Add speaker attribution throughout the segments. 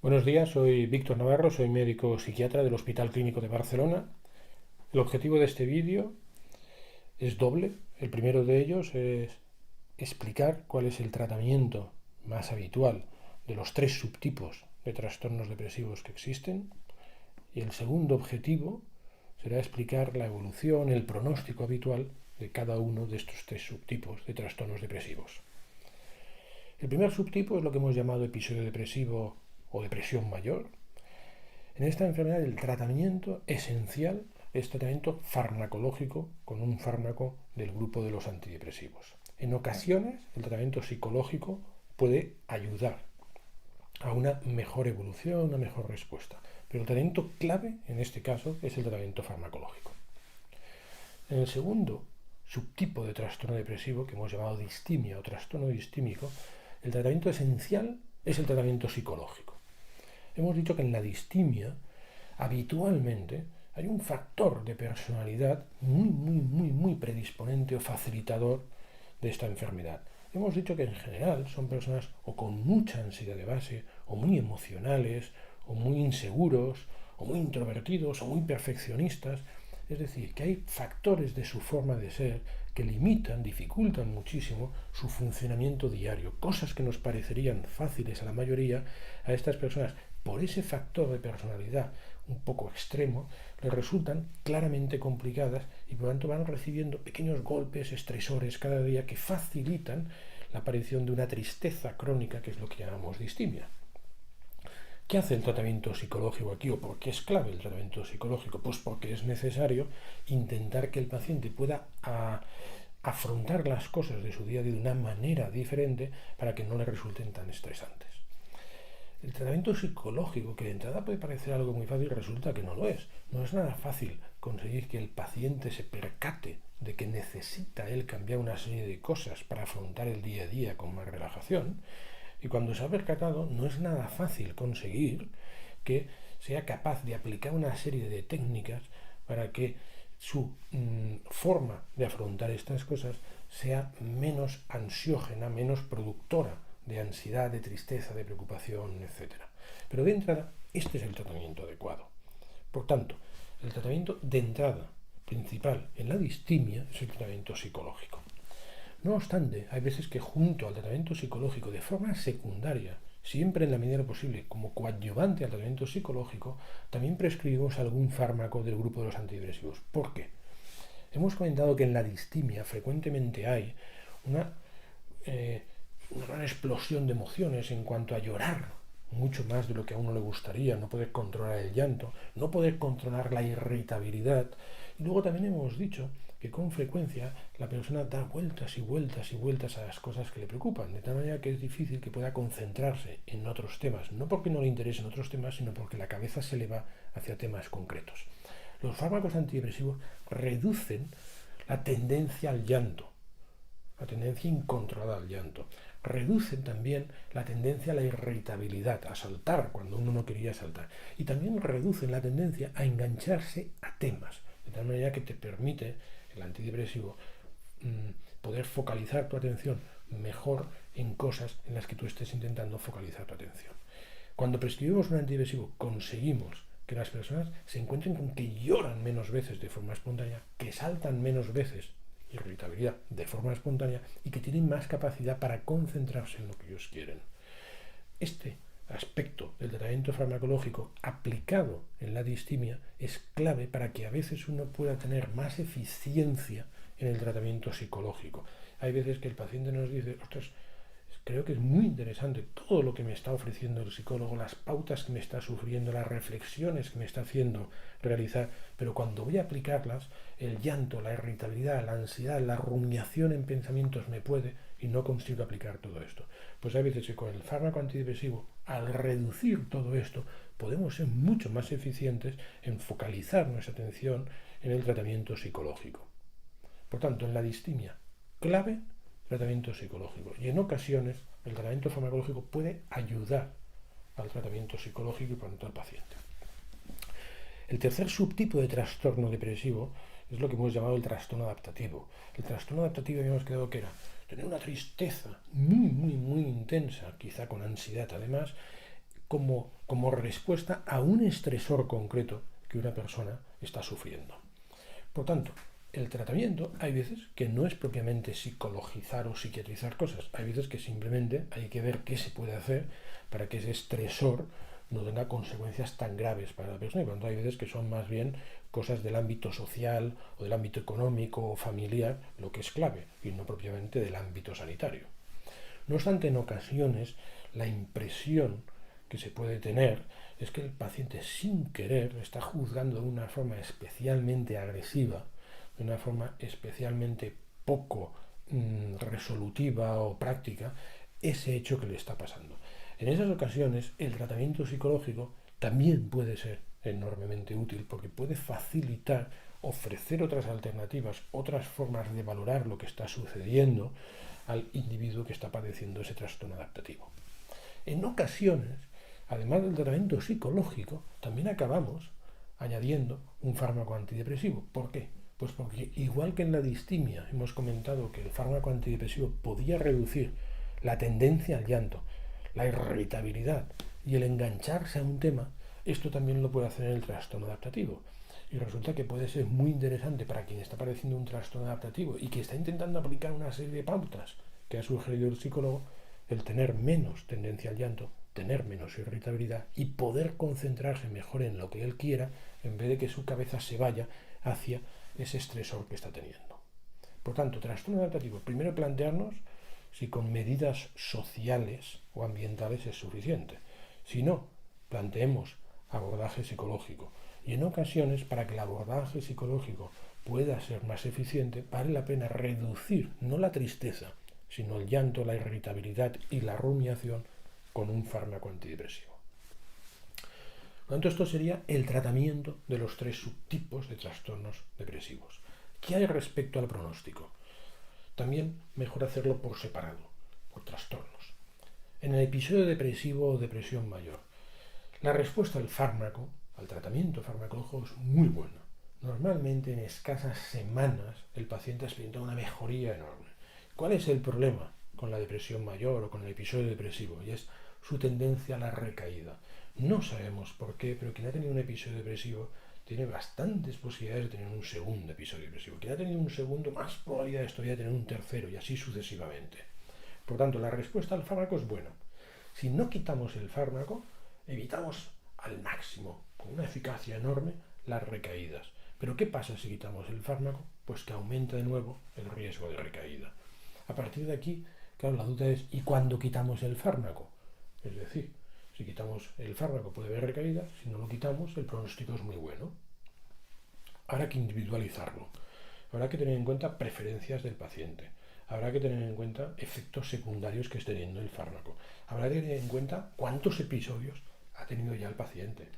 Speaker 1: Buenos días, soy Víctor Navarro, soy médico psiquiatra del Hospital Clínico de Barcelona. El objetivo de este vídeo es doble. El primero de ellos es explicar cuál es el tratamiento más habitual de los tres subtipos de trastornos depresivos que existen. Y el segundo objetivo será explicar la evolución, el pronóstico habitual de cada uno de estos tres subtipos de trastornos depresivos. El primer subtipo es lo que hemos llamado episodio depresivo o depresión mayor. En esta enfermedad el tratamiento esencial es tratamiento farmacológico con un fármaco del grupo de los antidepresivos. En ocasiones el tratamiento psicológico puede ayudar a una mejor evolución, una mejor respuesta, pero el tratamiento clave en este caso es el tratamiento farmacológico. En el segundo subtipo de trastorno depresivo, que hemos llamado distimia o trastorno distímico, el tratamiento esencial es el tratamiento psicológico. Hemos dicho que en la distimia habitualmente hay un factor de personalidad muy predisponente o facilitador de esta enfermedad. Hemos dicho que en general son personas o con mucha ansiedad de base, o muy emocionales, o muy inseguros, o muy introvertidos, o muy perfeccionistas. Es decir, que hay factores de su forma de ser que limitan, dificultan muchísimo su funcionamiento diario. Cosas que nos parecerían fáciles a la mayoría, a estas personas, por ese factor de personalidad un poco extremo, les resultan claramente complicadas y por lo tanto van recibiendo pequeños golpes, estresores cada día que facilitan la aparición de una tristeza crónica, que es lo que llamamos distimia. ¿Qué hace el tratamiento psicológico aquí o por qué es clave el tratamiento psicológico? Pues porque es necesario intentar que el paciente pueda afrontar las cosas de su día a día de una manera diferente para que no le resulten tan estresantes. El tratamiento psicológico, que de entrada puede parecer algo muy fácil, resulta que no lo es. No es nada fácil conseguir que el paciente se percate de que necesita él cambiar una serie de cosas para afrontar el día a día con más relajación. Y cuando se ha percatado, no es nada fácil conseguir que sea capaz de aplicar una serie de técnicas para que su forma de afrontar estas cosas sea menos ansiógena, menos productora de ansiedad, de tristeza, de preocupación, etc. Pero de entrada, este es el tratamiento adecuado. Por tanto, el tratamiento de entrada principal en la distimia es el tratamiento psicológico. No obstante, hay veces que junto al tratamiento psicológico, de forma secundaria, siempre en la medida de lo posible, como coadyuvante al tratamiento psicológico, también prescribimos algún fármaco del grupo de los antidepresivos. ¿Por qué? Hemos comentado que en la distimia frecuentemente hay una gran explosión de emociones en cuanto a llorar mucho más de lo que a uno le gustaría, no poder controlar el llanto, no poder controlar la irritabilidad. Y luego también hemos dicho que con frecuencia la persona da vueltas y vueltas y vueltas a las cosas que le preocupan, de tal manera que es difícil que pueda concentrarse en otros temas, no porque no le interesen otros temas, sino porque la cabeza se le va hacia temas concretos. Los fármacos antidepresivos reducen la tendencia al llanto, la tendencia incontrolada al llanto. Reducen también la tendencia a la irritabilidad, a saltar cuando uno no quería saltar. Y también reducen la tendencia a engancharse a temas, de tal manera que te permite el antidepresivo poder focalizar tu atención mejor en cosas en las que tú estés intentando focalizar tu atención. Cuando prescribimos un antidepresivo conseguimos que las personas se encuentren con que lloran menos veces de forma espontánea, que saltan menos veces, irritabilidad, de forma espontánea, y que tienen más capacidad para concentrarse en lo que ellos quieren. Este aspecto del tratamiento farmacológico aplicado en la distimia es clave para que a veces uno pueda tener más eficiencia en el tratamiento psicológico. Hay veces que el paciente nos dice, ostras, creo que es muy interesante todo lo que me está ofreciendo el psicólogo, las pautas que me está sufriendo, las reflexiones que me está haciendo realizar, pero cuando voy a aplicarlas, el llanto, la irritabilidad, la ansiedad, la rumiación en pensamientos me puede y no consigo aplicar todo esto. Pues hay veces que con el fármaco antidepresivo, al reducir todo esto, podemos ser mucho más eficientes en focalizar nuestra atención en el tratamiento psicológico. Por tanto, en la distimia, clave tratamiento psicológico. Y en ocasiones el tratamiento farmacológico puede ayudar al tratamiento psicológico y por lo tanto al paciente. El tercer subtipo de trastorno depresivo es lo que hemos llamado el trastorno adaptativo. El trastorno adaptativo habíamos quedado que era tener una tristeza muy intensa, quizá con ansiedad además, como respuesta a un estresor concreto que una persona está sufriendo. Por tanto, el tratamiento hay veces que no es propiamente psicologizar o psiquiatrizar cosas, hay veces que simplemente hay que ver qué se puede hacer para que ese estresor no tenga consecuencias tan graves para la persona. Y por tanto hay veces que son más bien cosas del ámbito social o del ámbito económico o familiar lo que es clave y no propiamente del ámbito sanitario. No obstante, en ocasiones la impresión que se puede tener es que el paciente sin querer está juzgando de una forma especialmente agresiva, de una forma especialmente poco resolutiva o práctica, ese hecho que le está pasando. En esas ocasiones el tratamiento psicológico también puede ser enormemente útil porque puede facilitar, ofrecer otras alternativas, otras formas de valorar lo que está sucediendo al individuo que está padeciendo ese trastorno adaptativo. En ocasiones, además del tratamiento psicológico, también acabamos añadiendo un fármaco antidepresivo. ¿Por qué? Pues porque igual que en la distimia hemos comentado que el fármaco antidepresivo podía reducir la tendencia al llanto, la irritabilidad y el engancharse a un tema, esto también lo puede hacer en el trastorno adaptativo. Y resulta que puede ser muy interesante para quien está padeciendo un trastorno adaptativo y que está intentando aplicar una serie de pautas que ha sugerido el psicólogo, el tener menos tendencia al llanto, tener menos irritabilidad y poder concentrarse mejor en lo que él quiera en vez de que su cabeza se vaya hacia ese estresor que está teniendo. Por tanto, trastorno adaptativo, primero plantearnos si con medidas sociales o ambientales es suficiente. Si no, planteemos abordaje psicológico. Y en ocasiones, para que el abordaje psicológico pueda ser más eficiente, vale la pena reducir no la tristeza, sino el llanto, la irritabilidad y la rumiación con un fármaco antidepresivo. Por lo tanto, esto sería el tratamiento de los 3 subtipos de trastornos depresivos. ¿Qué hay respecto al pronóstico? También mejor hacerlo por separado, por trastornos. En el episodio depresivo o depresión mayor, la respuesta al fármaco, al tratamiento farmacológico es muy buena. Normalmente en escasas semanas el paciente experimenta una mejoría enorme. ¿Cuál es el problema con la depresión mayor o con el episodio depresivo? Y es su tendencia a la recaída. No sabemos por qué, pero quien ha tenido un episodio depresivo tiene bastantes posibilidades de tener un segundo episodio depresivo. Quien ha tenido un segundo, más probabilidades todavía de tener un tercero y así sucesivamente. Por tanto, la respuesta al fármaco es buena. Si no quitamos el fármaco, evitamos al máximo, con una eficacia enorme, las recaídas. Pero ¿qué pasa si quitamos el fármaco? Pues que aumenta de nuevo el riesgo de recaída. A partir de aquí, claro, la duda es ¿y cuándo quitamos el fármaco? Es decir, si quitamos el fármaco puede haber recaída, si no lo quitamos el pronóstico es muy bueno. Habrá que individualizarlo. Habrá que tener en cuenta preferencias del paciente. Habrá que tener en cuenta efectos secundarios que esté teniendo el fármaco. Habrá que tener en cuenta cuántos episodios ha tenido ya el paciente.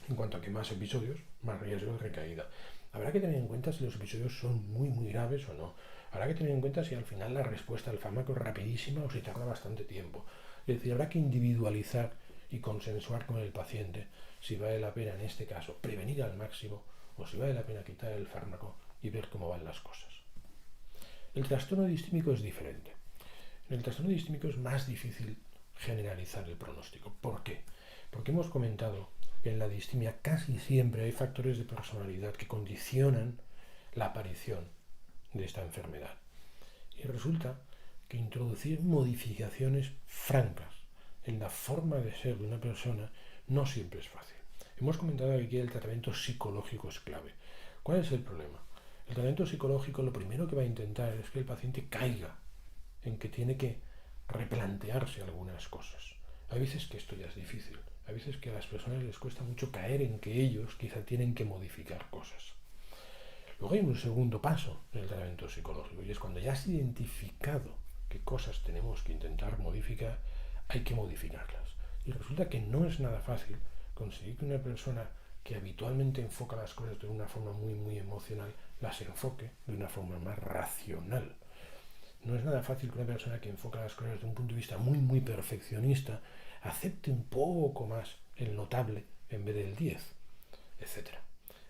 Speaker 1: En cuanto a que más episodios, más riesgo de recaída. Habrá que tener en cuenta si los episodios son muy graves o no. Habrá que tener en cuenta si al final la respuesta al fármaco es rapidísima o si tarda bastante tiempo. Es decir, habrá que individualizar y consensuar con el paciente si vale la pena en este caso prevenir al máximo o si vale la pena quitar el fármaco y ver cómo van las cosas. El trastorno distímico es diferente. En el trastorno distímico es más difícil generalizar el pronóstico. ¿Por qué? Porque hemos comentado que en la distimia casi siempre hay factores de personalidad que condicionan la aparición de esta enfermedad. Y resulta que introducir modificaciones francas en la forma de ser de una persona no siempre es fácil. Hemos comentado que aquí el tratamiento psicológico es clave. ¿Cuál es el problema? El tratamiento psicológico lo primero que va a intentar es que el paciente caiga en que tiene que replantearse algunas cosas. Hay veces que esto ya es difícil. Hay veces que a las personas les cuesta mucho caer en que ellos quizá tienen que modificar cosas. Luego hay un segundo paso en el tratamiento psicológico y es cuando ya has identificado qué cosas tenemos que intentar modificar, hay que modificarlas. Y resulta que no es nada fácil conseguir que una persona que habitualmente enfoca las cosas de una forma muy emocional, las enfoque de una forma más racional. No es nada fácil que una persona que enfoca las cosas desde un punto de vista muy perfeccionista acepte un poco más el notable en vez del 10, etc.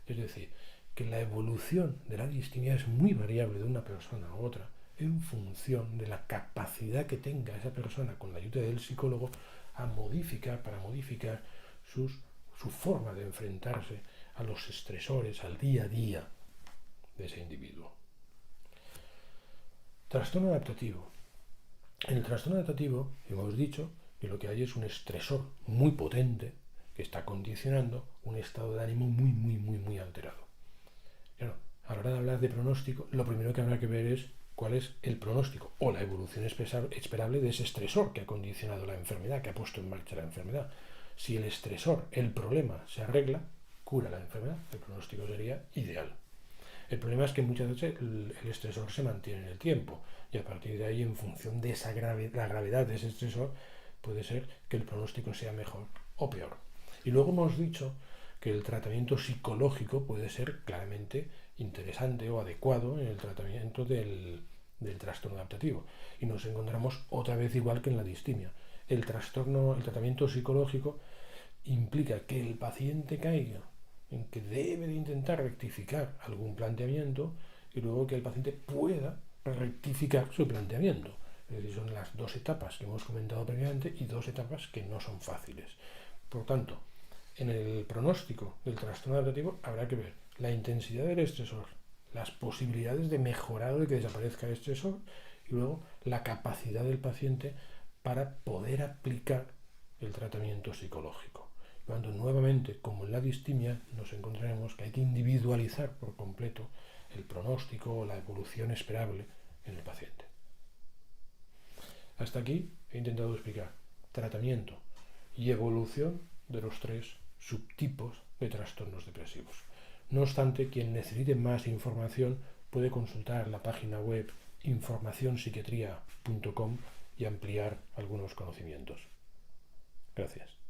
Speaker 1: Es decir, que la evolución de la distimia es muy variable de una persona a otra en función de la capacidad que tenga esa persona con la ayuda del psicólogo para modificar su forma de enfrentarse a los estresores, al día a día de ese individuo. Trastorno adaptativo. En el trastorno adaptativo hemos dicho que lo que hay es un estresor muy potente que está condicionando un estado de ánimo muy alterado. Claro, a la hora de hablar de pronóstico, lo primero que habrá que ver es cuál es el pronóstico o la evolución esperable de ese estresor que ha condicionado la enfermedad, que ha puesto en marcha la enfermedad. Si el estresor, el problema, se arregla, cura la enfermedad, el pronóstico sería ideal. El problema es que muchas veces el estresor se mantiene en el tiempo y a partir de ahí, en función de la gravedad de ese estresor, puede ser que el pronóstico sea mejor o peor. Y luego hemos dicho que el tratamiento psicológico puede ser claramente interesante o adecuado en el tratamiento del trastorno adaptativo. Y nos encontramos otra vez igual que en la distimia. El tratamiento psicológico implica que el paciente caiga en que debe de intentar rectificar algún planteamiento y luego que el paciente pueda rectificar su planteamiento. Es decir, son las dos etapas que hemos comentado previamente y dos etapas que no son fáciles. Por tanto, en el pronóstico del trastorno adaptativo habrá que ver la intensidad del estresor, las posibilidades de mejorar o de que desaparezca el estresor y luego la capacidad del paciente para poder aplicar el tratamiento psicológico. Cuando nuevamente, como en la distimia, nos encontraremos que hay que individualizar por completo el pronóstico o la evolución esperable en el paciente. Hasta aquí he intentado explicar tratamiento y evolución de los tres subtipos de trastornos depresivos. No obstante, quien necesite más información puede consultar la página web informacionpsiquiatría.com y ampliar algunos conocimientos. Gracias.